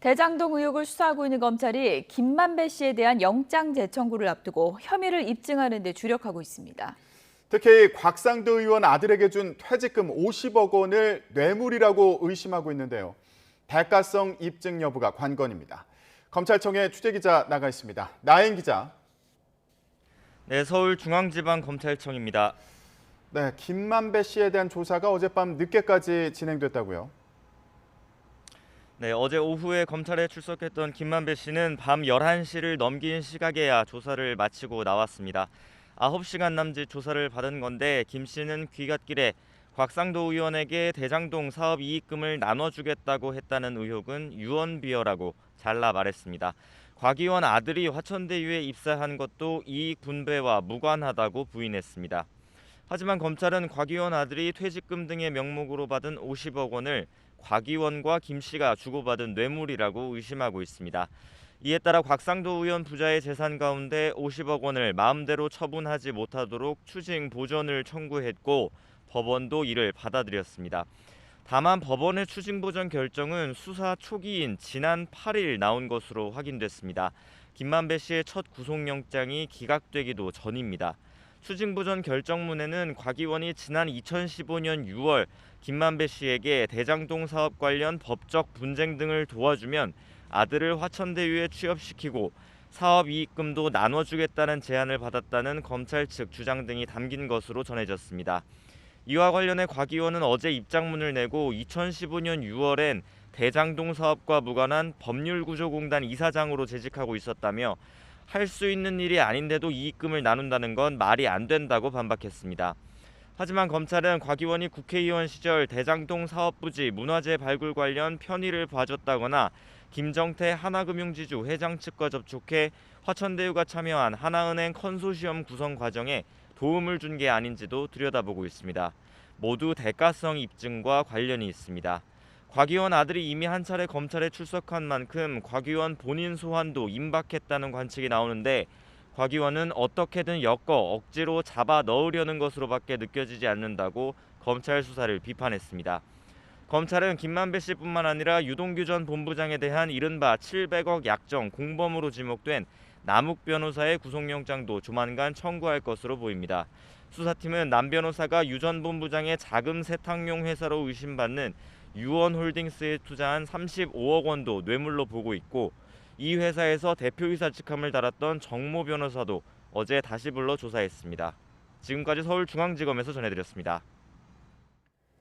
대장동 의혹을 수사하고 있는 검찰이 김만배 씨에 대한 영장 재청구를 앞두고 혐의를 입증하는 데 주력하고 있습니다. 특히 곽상도 의원 아들에게 준 퇴직금 50억 원을 뇌물이라고 의심하고 있는데요. 대가성 입증 여부가 관건입니다. 검찰청에 취재기자 나가 있습니다. 나인 기자. 네, 서울중앙지방검찰청입니다. 네, 김만배 씨에 대한 조사가 어젯밤 늦게까지 진행됐다고요. 네, 어제 오후에 검찰에 출석했던 김만배 씨는 밤 11시를 넘긴 시각에야 조사를 마치고 나왔습니다. 9시간 남짓 조사를 받은 건데 김 씨는 귀갓길에 곽상도 의원에게 대장동 사업 이익금을 나눠주겠다고 했다는 의혹은 유언비어라고 잘라 말했습니다. 곽 의원 아들이 화천대유에 입사한 것도 이익 분배와 무관하다고 부인했습니다. 하지만 검찰은 곽 의원 아들이 퇴직금 등의 명목으로 받은 50억 원을 곽 의원과 김 씨가 주고받은 뇌물이라고 의심하고 있습니다. 이에 따라 곽상도 의원 부자의 재산 가운데 50억 원을 마음대로 처분하지 못하도록 추징 보전을 청구했고 법원도 이를 받아들였습니다. 다만 법원의 추징 보전 결정은 수사 초기인 지난 8일 나온 것으로 확인됐습니다. 김만배 씨의 첫 구속영장이 기각되기도 전입니다. 추징보전 결정문에는 곽 의원이 지난 2015년 6월 김만배 씨에게 대장동 사업 관련 법적 분쟁 등을 도와주면 아들을 화천대유에 취업시키고 사업 이익금도 나눠주겠다는 제안을 받았다는 검찰 측 주장 등이 담긴 것으로 전해졌습니다. 이와 관련해 곽 의원은 어제 입장문을 내고 2015년 6월엔 대장동 사업과 무관한 법률구조공단 이사장으로 재직하고 있었다며 할 수 있는 일이 아닌데도 이익금을 나눈다는 건 말이 안 된다고 반박했습니다. 하지만 검찰은 곽 의원이 국회의원 시절 대장동 사업부지 문화재 발굴 관련 편의를 봐줬다거나 김정태 하나금융지주 회장 측과 접촉해 화천대유가 참여한 하나은행 컨소시엄 구성 과정에 도움을 준 게 아닌지도 들여다보고 있습니다. 모두 대가성 입증과 관련이 있습니다. 곽 의원 아들이 이미 한 차례 검찰에 출석한 만큼 곽 의원 본인 소환도 임박했다는 관측이 나오는데 곽 의원은 어떻게든 엮어 억지로 잡아 넣으려는 것으로밖에 느껴지지 않는다고 검찰 수사를 비판했습니다. 검찰은 김만배 씨뿐만 아니라 유동규 전 본부장에 대한 이른바 700억 약정 공범으로 지목된 남욱 변호사의 구속영장도 조만간 청구할 것으로 보입니다. 수사팀은 남 변호사가 유 전 본부장의 자금 세탁용 회사로 의심받는 유원홀딩스에 투자한 35억 원도 뇌물로 보고 있고 이 회사에서 대표이사 직함을 달았던 정모 변호사도 어제 다시 불러 조사했습니다. 지금까지 서울중앙지검에서 전해드렸습니다.